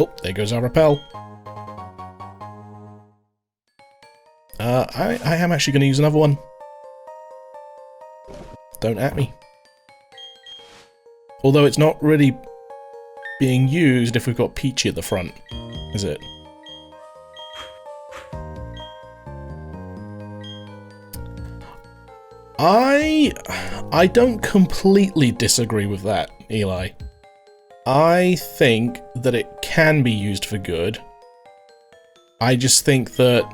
Oh, there goes our repel. I am actually going to use another one. Don't at me. Although it's not really being used if we've got Peachy at the front, is it? I don't completely disagree with that, Eli. I think that it can be used for good. I just think that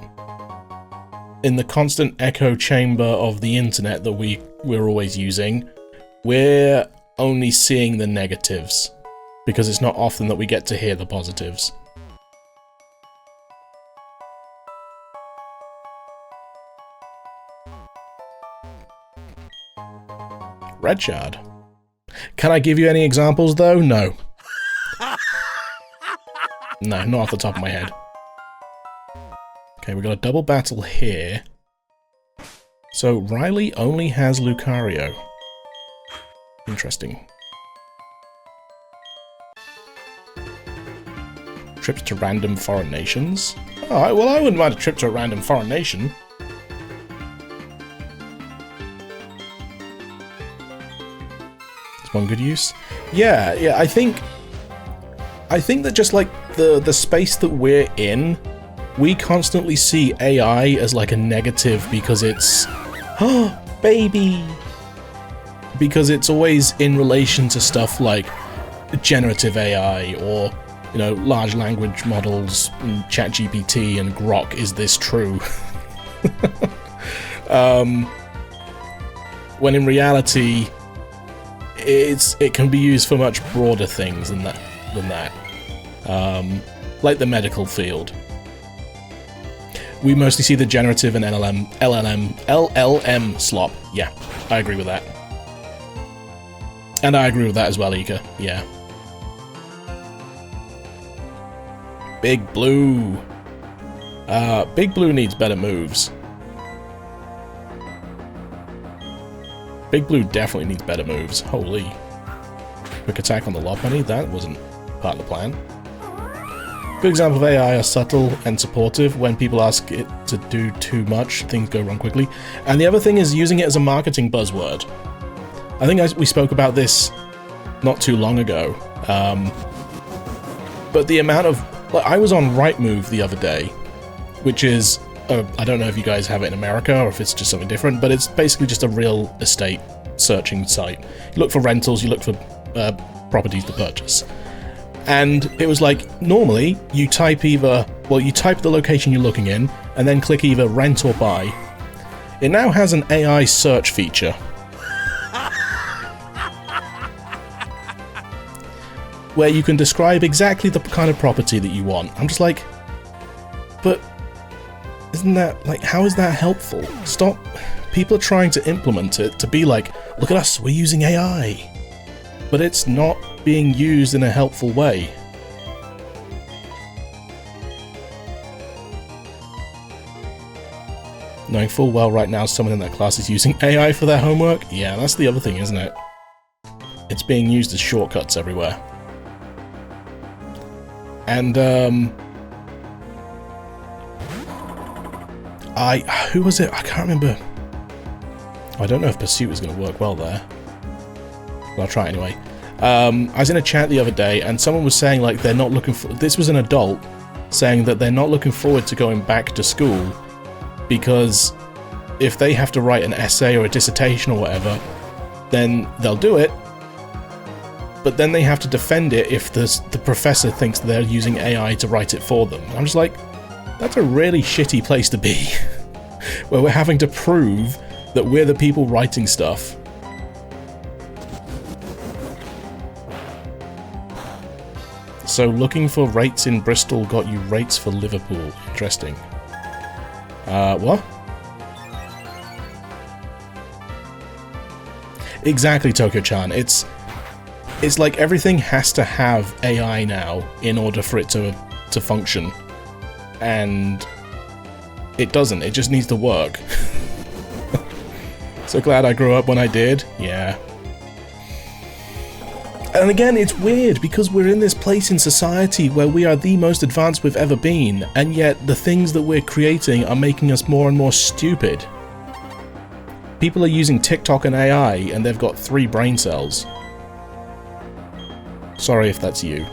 in the constant echo chamber of the internet that we're always using, we're only seeing the negatives, because it's not often that we get to hear the positives. Red Shard. Can I give you any examples though? No. No, not off the top of my head. Okay, we got a double battle here. So Riley only has Lucario. Interesting. Trips to random foreign nations? Alright, well I wouldn't mind a trip to a random foreign nation. One good use. Yeah, I think that just like the space that we're in, we constantly see AI as like a negative because it's baby, because it's always in relation to stuff like generative AI or, you know, large language models and ChatGPT and Grok. Is this true? When in reality it can be used for much broader things than that. Like the medical field. We mostly see the generative and LLM slop. Yeah, I agree with that. And I agree with that as well, Ika. Yeah. Big Blue. Big Blue needs better moves. Big Blue definitely needs better moves. Holy. Quick attack on the Lopunny, that wasn't part of the plan. Good example of AI are subtle and supportive. When people ask it to do too much, things go wrong quickly. And the other thing is using it as a marketing buzzword. I think we spoke about this not too long ago. But the amount of... Like, I was on Rightmove the other day, which is... I don't know if you guys have it in America or if it's just something different, but it's basically just a real estate searching site. You look for rentals, you look for properties to purchase. And it was like, normally, you type the location you're looking in, and then click either rent or buy. It now has an AI search feature. Where you can describe exactly the kind of property that you want. I'm just like, but... Isn't that, like, how is that helpful? Stop. People are trying to implement it to be like, look at us, we're using AI. But it's not being used in a helpful way. Knowing full well right now someone in that class is using AI for their homework? Yeah, that's the other thing, isn't it? It's being used as shortcuts everywhere. And, who was it? I can't remember. I don't know if Pursuit is going to work well there. But I'll try anyway. I was in a chat the other day, and someone was saying, like, they're not looking for... This was an adult saying that they're not looking forward to going back to school because if they have to write an essay or a dissertation or whatever, then they'll do it, but then they have to defend it if the professor thinks they're using AI to write it for them. I'm just like... That's a really shitty place to be, where we're having to prove that we're the people writing stuff. So looking for rates in Bristol got you rates for Liverpool. Interesting. What? Exactly, Tokyo-chan. It's like everything has to have AI now in order for it to function. And it doesn't, it just needs to work. So glad I grew up when I did. Yeah. And again, it's weird because we're in this place in society where we are the most advanced we've ever been, and yet the things that we're creating are making us more and more stupid. People are using TikTok and AI, and they've got 3 brain cells. Sorry if that's you.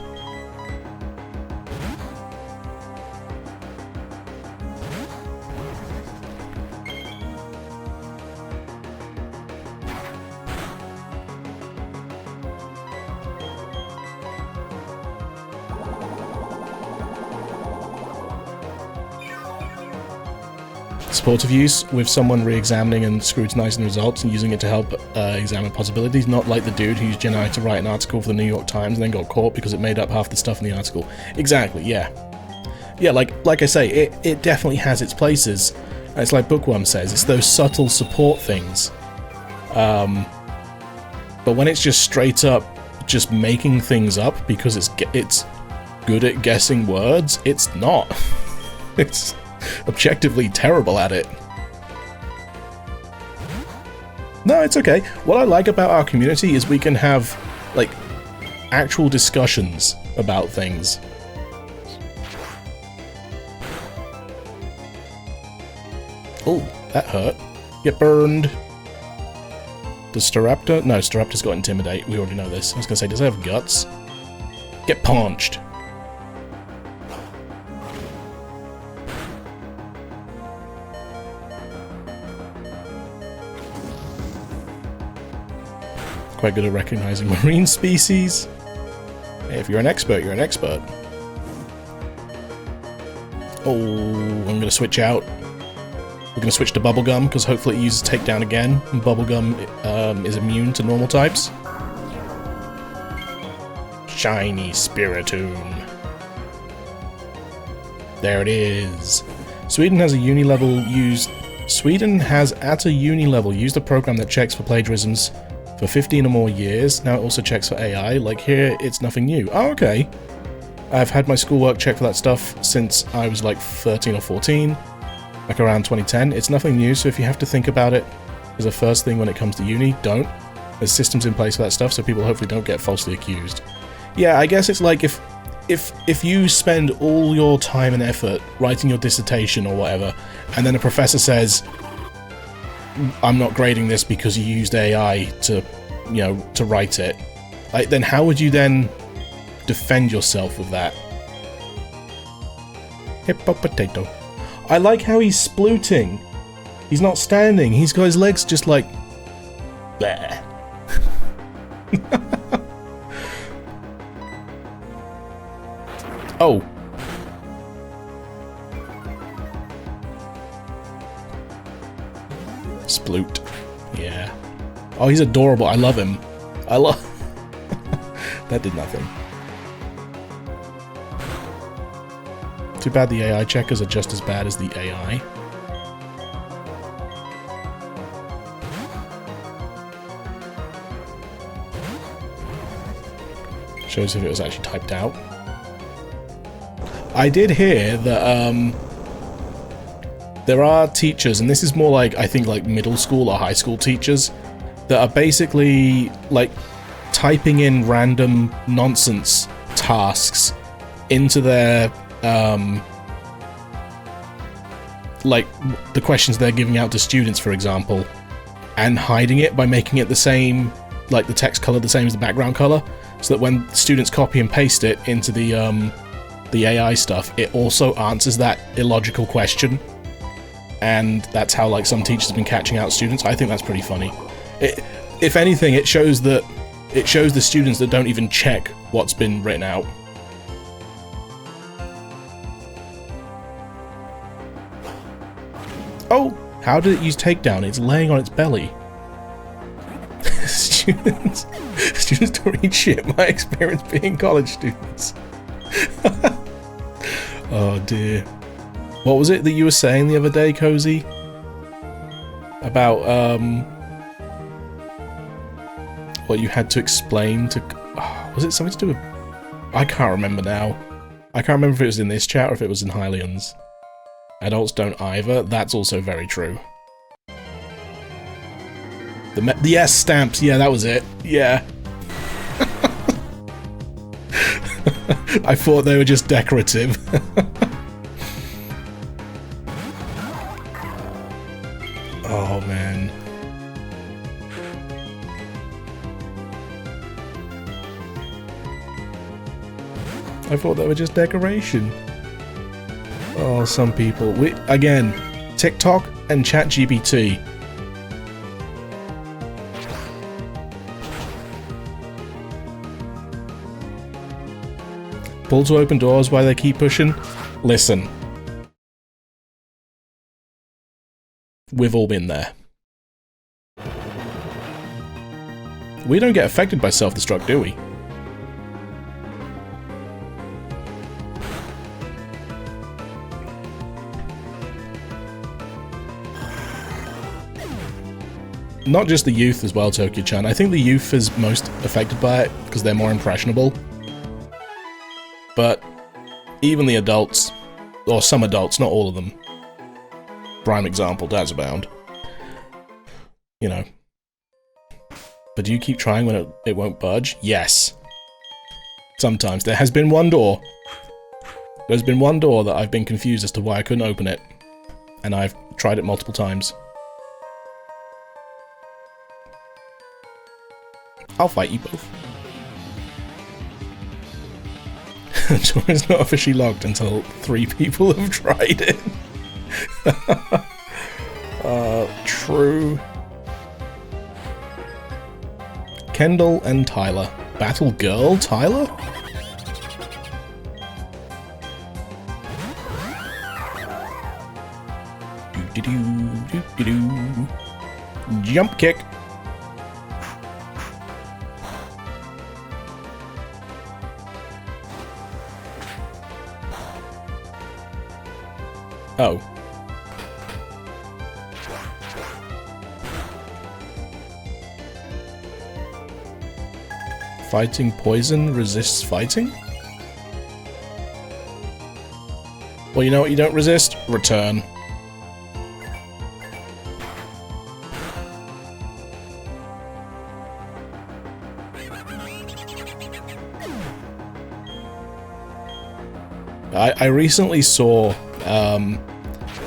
Supportive use, with someone re-examining and scrutinizing the results and using it to help examine possibilities, not like the dude who used Gen AI to write an article for the New York Times and then got caught because it made up half the stuff in the article. Exactly, yeah. Yeah, like I say, it definitely has its places. And it's like Bookworm says, it's those subtle support things. But when it's just straight up just making things up because it's good at guessing words, it's not. It's objectively terrible at it. No, it's okay. What I like about our community is we can have, like, actual discussions about things. Oh, that hurt. Get burned. Does Staraptor? No, Staraptor's got Intimidate. We already know this. I was gonna say, does it have Guts? Get punched. Quite good at recognizing marine species. Hey, if you're an expert, you're an expert. Oh, I'm gonna switch out. We're gonna switch to Bubblegum, because hopefully it uses Takedown again, and Bubblegum is immune to normal types. Shiny Spiritomb. There it is. Sweden has at a uni level used a program that checks for plagiarisms for 15 or more years. Now it also checks for AI. Like here, it's nothing new. Oh, okay. I've had my schoolwork check for that stuff since I was like 13 or 14, like around 2010. It's nothing new, so if you have to think about it as a first thing when it comes to uni, don't. There's systems in place for that stuff, so people hopefully don't get falsely accused. Yeah, I guess it's like if you spend all your time and effort writing your dissertation or whatever, and then a professor says, I'm not grading this because you used AI to, you know, to write it. Like, then how would you then defend yourself with that? Hippo potato. I like how he's splooting. He's not standing. He's got his legs just like... Bleh. Oh. Sploot. Yeah. Oh, he's adorable. I love him. I love... That did nothing. Too bad the AI checkers are just as bad as the AI. Shows if it was actually typed out. I did hear that there are teachers, and this is more like, I think, like middle school or high school teachers, that are basically like typing in random nonsense tasks into their like the questions they're giving out to students, for example, and hiding it by making it the same, like the text color the same as the background color, so that when students copy and paste it into the AI stuff, it also answers that illogical question. And that's how, like, some teachers have been catching out students. I think that's pretty funny. If anything, it shows the students that don't even check what's been written out. Oh, how did it use takedown? It's laying on its belly. Students don't read shit. My experience being college students. Oh dear. What was it that you were saying the other day, Cozy? About, what you had to explain to... Oh, was it something to do with... I can't remember now. I can't remember if it was in this chat or if it was in Hylian's. Adults don't either. That's also very true. The yes stamps. Yeah, that was it. Yeah. I thought they were just decorative. Oh, man. I thought they were just decoration. Oh, some people. Again, TikTok and ChatGPT. Pull to open doors while they keep pushing. Listen. We've all been there. We don't get affected by self-destruct, do we? Not just the youth as well, Tokyo-chan. I think the youth is most affected by it because they're more impressionable. But even the adults, or some adults, not all of them. Prime example, Dad's Abound. You know. But do you keep trying when it won't budge? Yes. Sometimes. There has been one door. There's been one door that I've been confused as to why I couldn't open it. And I've tried it multiple times. I'll fight you both. It's not officially logged until 3 people have tried it. True. Kendall and Tyler. Battle Girl Tyler? Do-do-do. Jump kick. Oh. Fighting poison resists fighting? Well, you know what you don't resist? Return. I recently saw,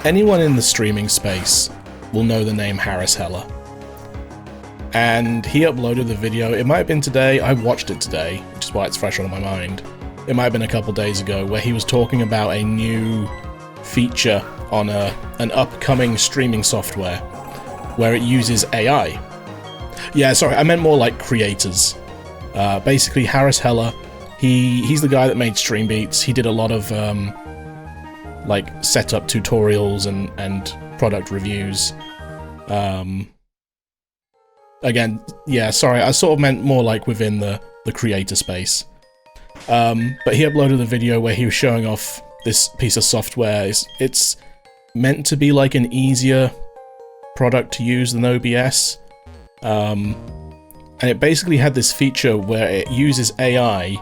anyone in the streaming space will know the name Harris Heller. And he uploaded the video. It might have been today. I watched it today, which is why it's fresh on my mind. It might have been a couple days ago, where he was talking about a new feature on an upcoming streaming software where it uses AI. Yeah, sorry, I meant more like creators. Basically, Harris Heller, he's the guy that made Stream Beats. He did a lot of like setup tutorials and product reviews. Again, yeah, sorry, I sort of meant more like within the creator space. But he uploaded a video where he was showing off this piece of software. It's meant to be like an easier product to use than OBS. And it basically had this feature where it uses AI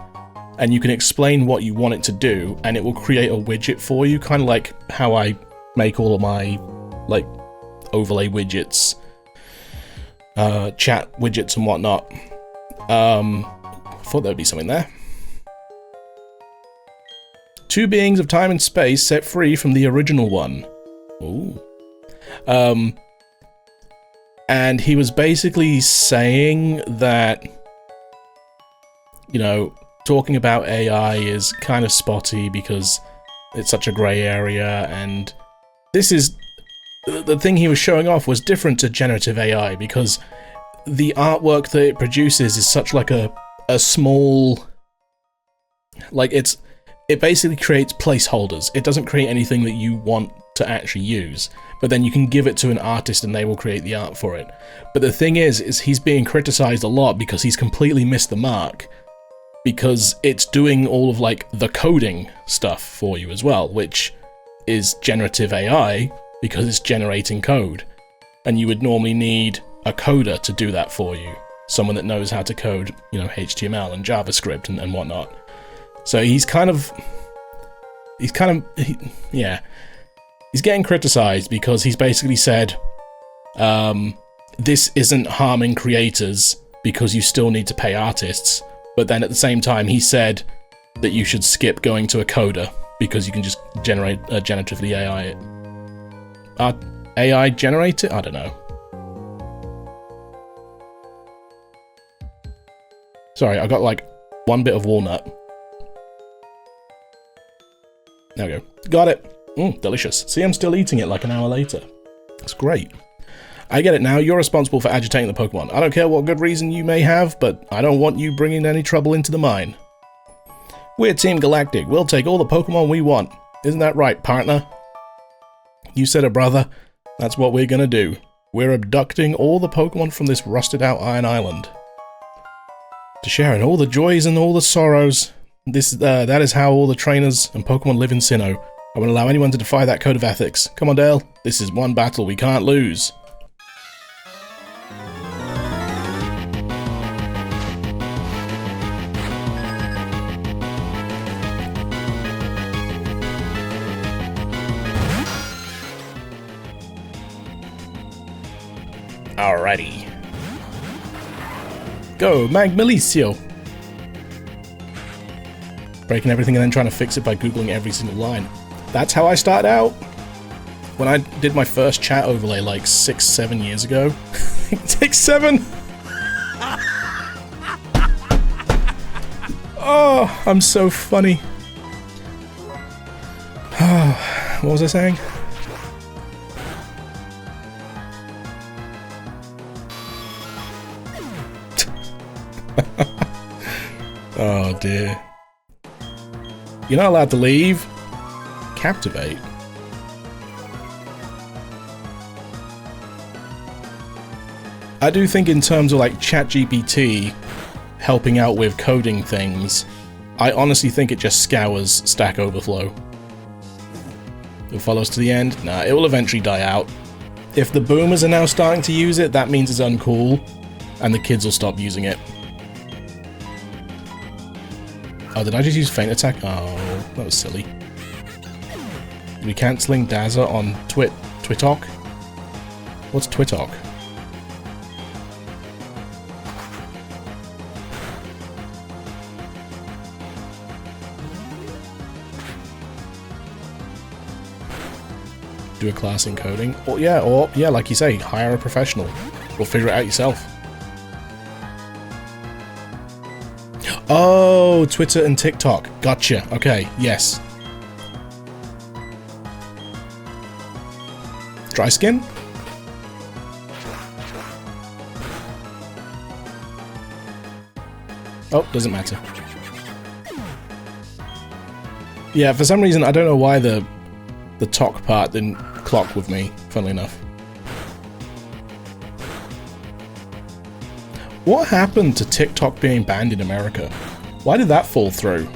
and you can explain what you want it to do and it will create a widget for you, kind of like how I make all of my like overlay widgets, chat widgets and whatnot. Thought there'd be something there. Two beings of time and space set free from the original one. Ooh. And he was basically saying that, you know, talking about AI is kind of spotty because it's such a grey area, and this is... The thing he was showing off was different to generative AI because the artwork that it produces is such like a small... Like, it basically creates placeholders. It doesn't create anything that you want to actually use, but then you can give it to an artist and they will create the art for it. But the thing is he's being criticized a lot because he's completely missed the mark, because it's doing all of like the coding stuff for you as well, which is generative AI because it's generating code, and you would normally need a coder to do that for you, someone that knows how to code, you know, HTML and JavaScript and whatnot. So he's getting criticized because he's basically said, this isn't harming creators because you still need to pay artists. But then at the same time, he said, that you should skip going to a coder because you can just generate generatively AI it. AI generate it? I don't know. Sorry, I got like one bit of walnut. There we go. Got it. Delicious. See, I'm still eating it like an hour later. It's great. I get it now. You're responsible for agitating the Pokemon. I don't care what good reason you may have, but I don't want you bringing any trouble into the mine. We're Team Galactic. We'll take all the Pokemon we want. Isn't that right, partner? You said it, brother. That's what we're gonna do. We're abducting all the Pokemon from this rusted-out Iron Island. To share in all the joys and all the sorrows. That is how all the trainers and Pokemon live in Sinnoh. I won't allow anyone to defy that code of ethics. Come on, Dale. This is one battle we can't lose. Alrighty. Go, Magmelicio! Breaking everything and then trying to fix it by Googling every single line. That's how I started out. When I did my first chat overlay like 6-7 years ago. Take 7! Oh, I'm so funny. What was I saying? Oh dear. You're not allowed to leave. Captivate. I do think in terms of like ChatGPT helping out with coding things, I honestly think it just scours Stack Overflow. It'll follow us to the end? Nah, it will eventually die out. If the boomers are now starting to use it, that means it's uncool, and the kids will stop using it. Oh, did I just use Feint Attack? Oh, that was silly. Are we cancelling Dazzler on Twitok? What's Twitok? Do a class in coding? Or yeah, like you say, hire a professional. Or figure it out yourself. Oh, Twitter and TikTok. Gotcha. Okay, yes. Dry skin? Oh, doesn't matter. Yeah, for some reason, I don't know why the talk part didn't clock with me, funnily enough. What happened to TikTok being banned in America? Why did that fall through?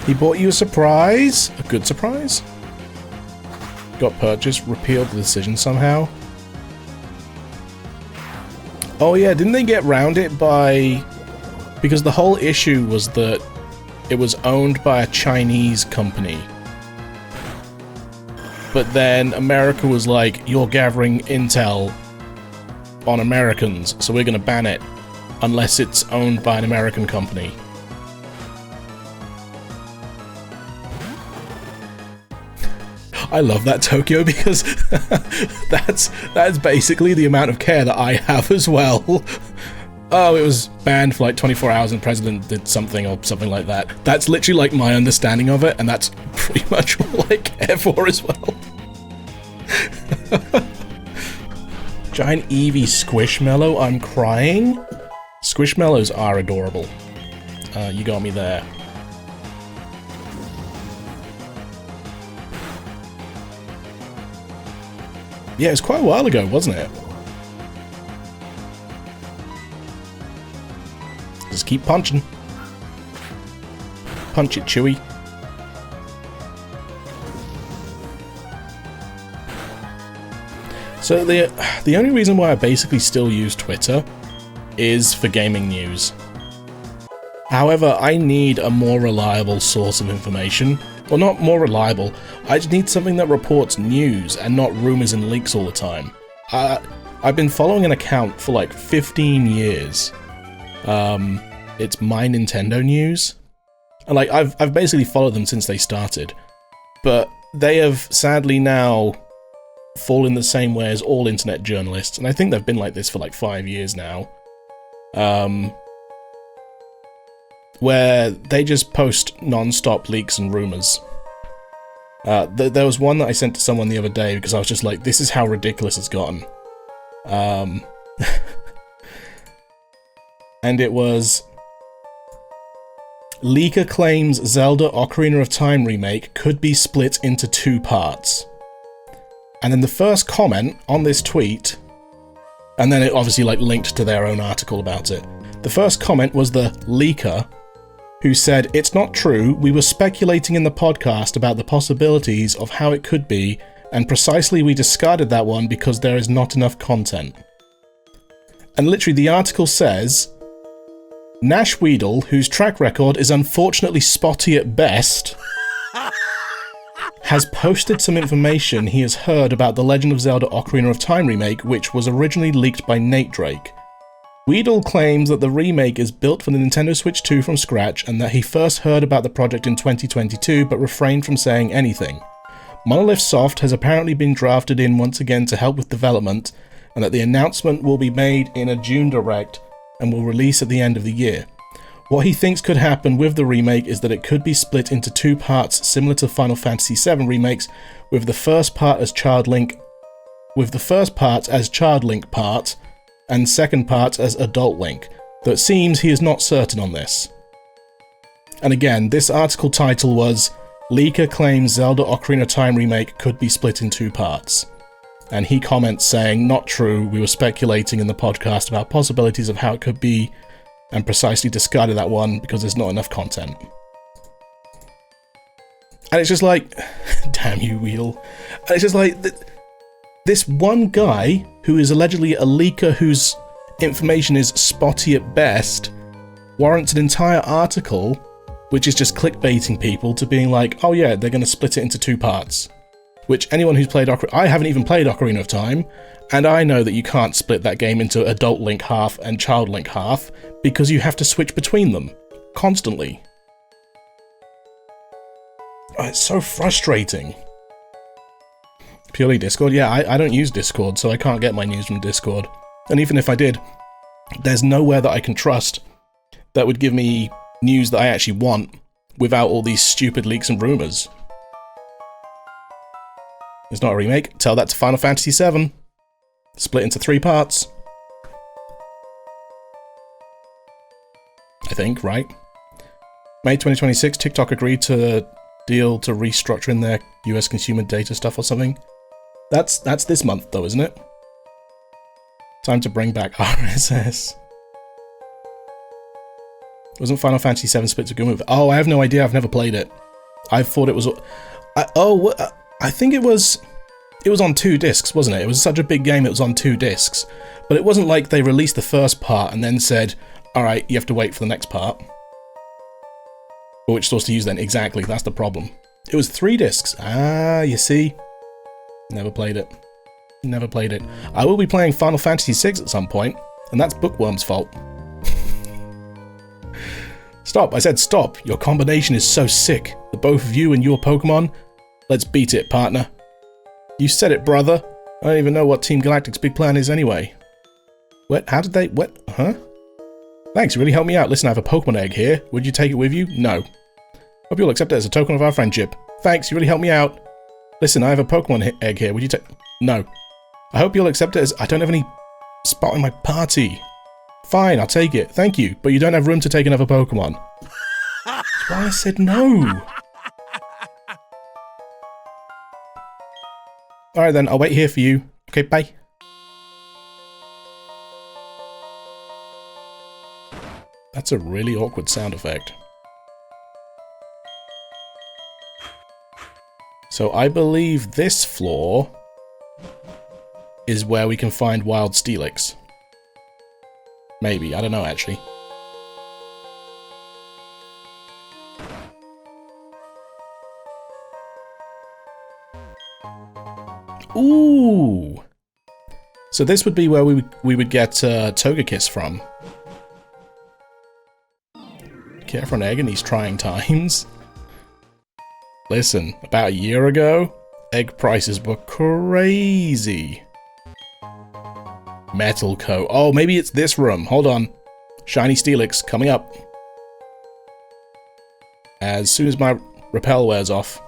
He bought you a surprise? A good surprise? Got purchased, repealed the decision somehow. Oh yeah, didn't they get round it by... Because the whole issue was that it was owned by a Chinese company. But then America was like, you're gathering intel on Americans, so we're gonna ban it. Unless it's owned by an American company. I love that, Tokyo, because that's basically the amount of care that I have as well. Oh, it was banned for like 24 hours and the president did something or something like that. That's literally like my understanding of it, and that's pretty much all I care for as well. Giant Eevee Squishmallow, I'm crying. Squishmallows are adorable. You got me there. Yeah, it was quite a while ago, wasn't it? Just keep punching. Punch it, Chewy. So the only reason why I basically still use Twitter is for gaming news. However, I need a more reliable source of information, Well, not more reliable. I just need something that reports news and not rumors and leaks all the time. I've been following an account for like 15 years. It's My Nintendo News. And like I've basically followed them since they started. But they have sadly now fallen the same way as all internet journalists, and I think they've been like this for like 5 years now. Where they just post non-stop leaks and rumors. There was one that I sent to someone the other day because I was just like, this is how ridiculous it's gotten. And it was... Leaker claims Zelda Ocarina of Time remake could be split into 2 parts. And then the first comment on this tweet, and then it obviously like linked to their own article about it. The first comment was the leaker, who said, "It's not true, we were speculating in the podcast about the possibilities of how it could be, and precisely we discarded that one because there is not enough content." And literally the article says, Nash Weedle, whose track record is unfortunately spotty at best, has posted some information he has heard about The Legend of Zelda Ocarina of Time remake, which was originally leaked by Nate Drake. Weedle claims that the remake is built for the Nintendo Switch 2 from scratch and that he first heard about the project in 2022 but refrained from saying anything. Monolith Soft has apparently been drafted in once again to help with development, and that the announcement will be made in a June Direct and will release at the end of the year. What he thinks could happen with the remake is that it could be split into 2 parts similar to Final Fantasy VII remakes, with the first part as Child Link part, and second part as Adult Link, though it seems he is not certain on this. And again, this article title was, Leaker claims Zelda Ocarina of Time remake could be split in 2 parts. And he comments saying, not true, we were speculating in the podcast about possibilities of how it could be, and precisely discarded that one because there's not enough content. And it's just like, damn you, Weedle. And it's just like, this one guy, who is allegedly a leaker whose information is spotty at best, warrants an entire article which is just clickbaiting people to being like, oh yeah, they're going to split it into 2 parts. Which anyone who's played I haven't even played Ocarina of Time, and I know that you can't split that game into Adult Link half and Child Link half, because you have to switch between them, constantly. Oh, it's so frustrating. Purely Discord? Yeah, I don't use Discord, so I can't get my news from Discord. And even if I did, there's nowhere that I can trust that would give me news that I actually want without all these stupid leaks and rumours. It's not a remake. Tell that to Final Fantasy VII. Split into 3 parts. I think, right? May 2026, TikTok agreed to deal to restructuring their US consumer data stuff or something. That's this month though, isn't it? Time to bring back RSS. Wasn't Final Fantasy VII split to go with? Oh, I have no idea. I've never played it. I thought it was... I think it was on 2 discs, wasn't it? It was such a big game, it was on 2 discs. But it wasn't like they released the first part and then said, alright, you have to wait for the next part. Or which source to use then? Exactly, that's the problem. It was 3 discs. Ah, you see? Never played it. Never played it. I will be playing Final Fantasy VI at some point, and that's Bookworm's fault. Stop, I said stop. Your combination is so sick. The both of you and your Pokemon. Let's beat it, partner. You said it, brother. I don't even know what Team Galactic's big plan is anyway. What? How did they... What? Huh? Thanks, you really helped me out. Listen, I have a Pokemon egg here. Would you take it with you? No. Hope you'll accept it as a token of our friendship. Thanks, you really helped me out. Listen, I have a Pokemon egg here. Would you take... No. I hope you'll accept it as... I don't have any spot in my party. Fine, I'll take it. Thank you. But you don't have room to take another Pokemon. That's why I said no. Alright then, I'll wait here for you. Okay, bye. That's a really awkward sound effect. So I believe this floor is where we can find wild Steelix. Maybe, I don't know actually. Ooh! So this would be where we would get Togekiss from. Care for an egg in these trying times? Listen, about a year ago, egg prices were crazy. Metal Coat. Oh, maybe it's this room. Hold on. Shiny Steelix coming up. As soon as my rappel wears off.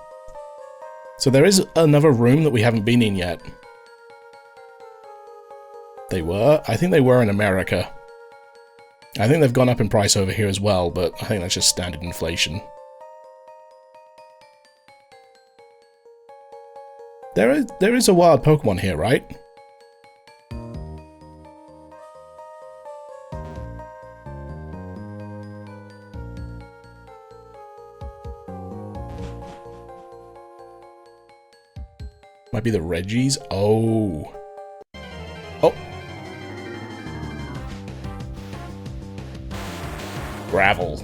So there is another room that we haven't been in yet. They were? I think they were in America. I think they've gone up in price over here as well, but I think that's just standard inflation. There is a wild Pokemon here, right? Might be the Reggies. Oh. Oh. Gravel.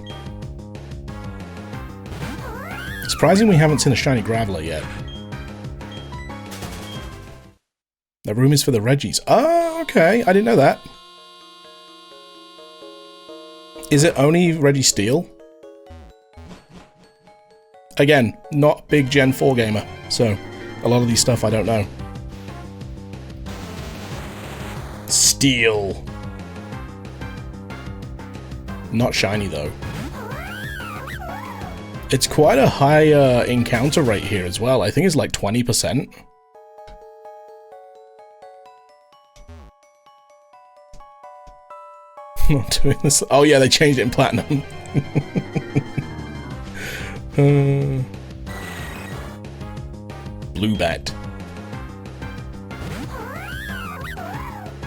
Surprising we haven't seen a shiny Graveler yet. The room is for the Reggies. Oh, okay. I didn't know that. Is it only Registeel? Again, not big Gen 4 gamer, so a lot of these stuff I don't know. Steel. Not shiny though. It's quite a high encounter rate here as well. I think it's like 20%. Not doing this. Oh yeah, they changed it in Platinum. Blue Bat.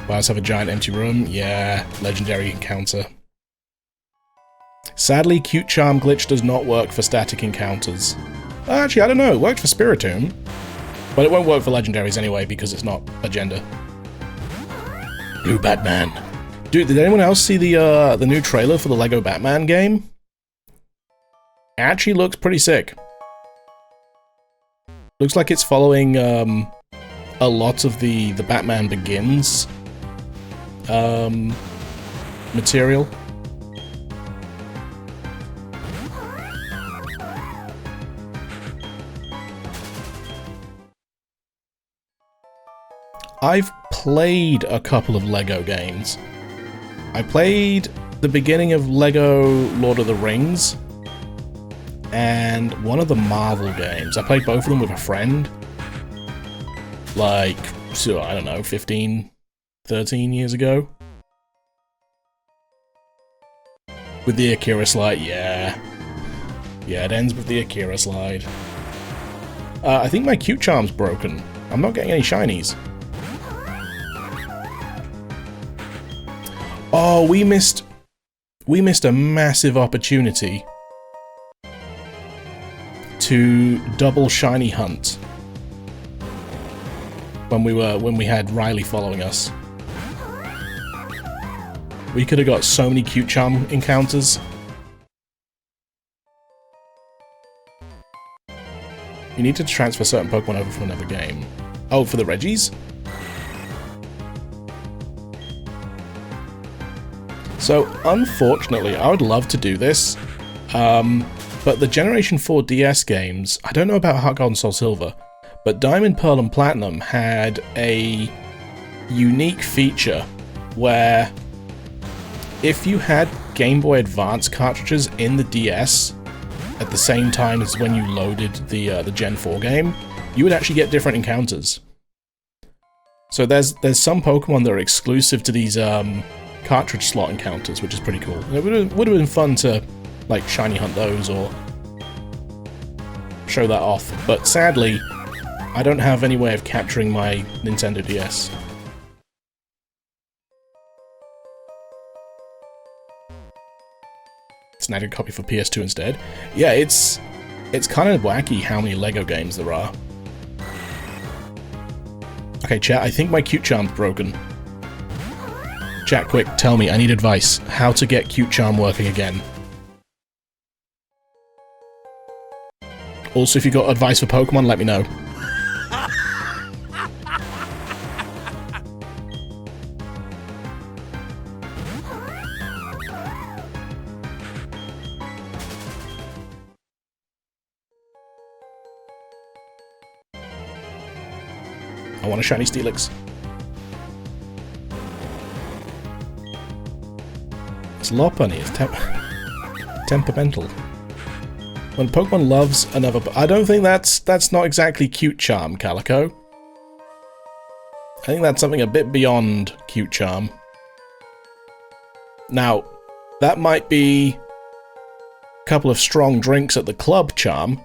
Let's have a giant empty room. Yeah, legendary encounter. Sadly, Cute Charm glitch does not work for static encounters. Actually, I don't know. It worked for Spiritomb, but it won't work for legendaries anyway because it's not agenda. Blue Batman. Dude, did anyone else see the new trailer for the Lego Batman game? Actually looks pretty sick. Looks like it's following a lot of the Batman Begins material. I've played a couple of Lego games. I played the beginning of Lego Lord of the Rings and one of the Marvel games. I played both of them with a friend. Like, so I don't know, 15, 13 years ago. With the Akira slide, yeah. Yeah, it ends with the Akira slide. I think my Cute Charm's broken. I'm not getting any shinies. Oh, we missed a massive opportunity to double shiny hunt when we had Riley following us. We could have got so many Cute Charm encounters. You need to transfer certain Pokemon over from another game. Oh, for the Reggies? So, unfortunately, I would love to do this, but the Generation 4 DS games, I don't know about Heart Gold and Soul Silver, but Diamond, Pearl, and Platinum had a unique feature where if you had Game Boy Advance cartridges in the DS at the same time as when you loaded the Gen 4 game, you would actually get different encounters. So there's some Pokemon that are exclusive to these cartridge slot encounters, which is pretty cool. It would have been fun to like shiny hunt those or show that off, but sadly I don't have any way of capturing my Nintendo DS. Snagged a copy for PS2 instead. Yeah, it's kind of wacky how many Lego games there are. Okay, chat, I think my Cute Charm's broken. Chat, quick, tell me, I need advice. How to get Cute Charm working again. Also, if you got advice for Pokemon, let me know. I want a shiny Steelix. It's Lopunny. It's temperamental. When Pokemon loves another... I don't think that's not exactly cute charm, Calico. I think that's something a bit beyond cute charm. Now, that might be a couple of strong drinks at the club charm.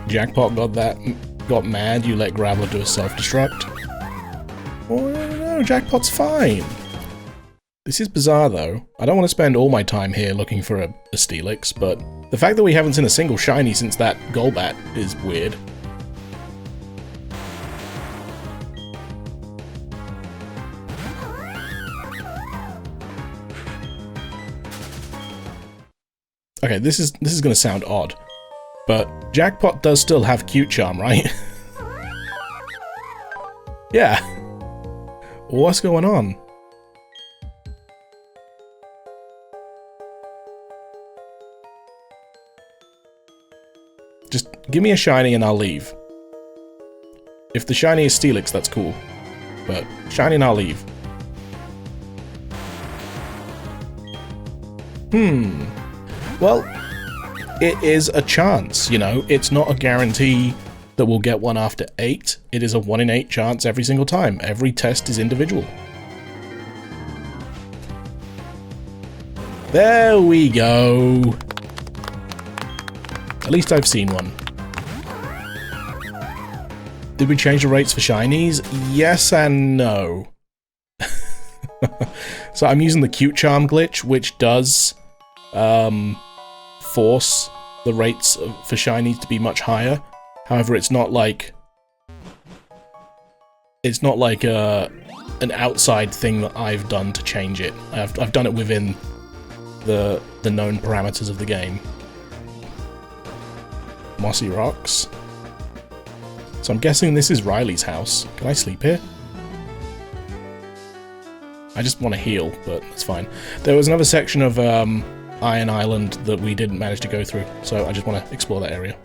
Jackpot got mad you let Graveler do a self-destruct. Oh no, Jackpot's fine. This is bizarre though. I don't want to spend all my time here looking for a Steelix, but the fact that we haven't seen a single shiny since that Golbat is weird. Okay, this is going to sound odd, but Jackpot does still have cute charm, right? Yeah. What's going on? Just give me a shiny and I'll leave. If the shiny is Steelix, that's cool. But shiny and I'll leave. Well, it is a chance, you know. It's not a guarantee that we'll get one after 8. It is a 1 in 8 chance every single time. Every test is individual. There we go. At least I've seen one. Did we change the rates for shinies? Yes and no. So I'm using the cute charm glitch, which does force the rates for shinies to be much higher. However, it's not like an outside thing that I've done to change it. I've done it within the known parameters of the game. Mossy rocks. So I'm guessing this is Riley's house. Can I sleep here? I just want to heal, but it's fine. There was another section of Iron Island that we didn't manage to go through, so I just want to explore that area.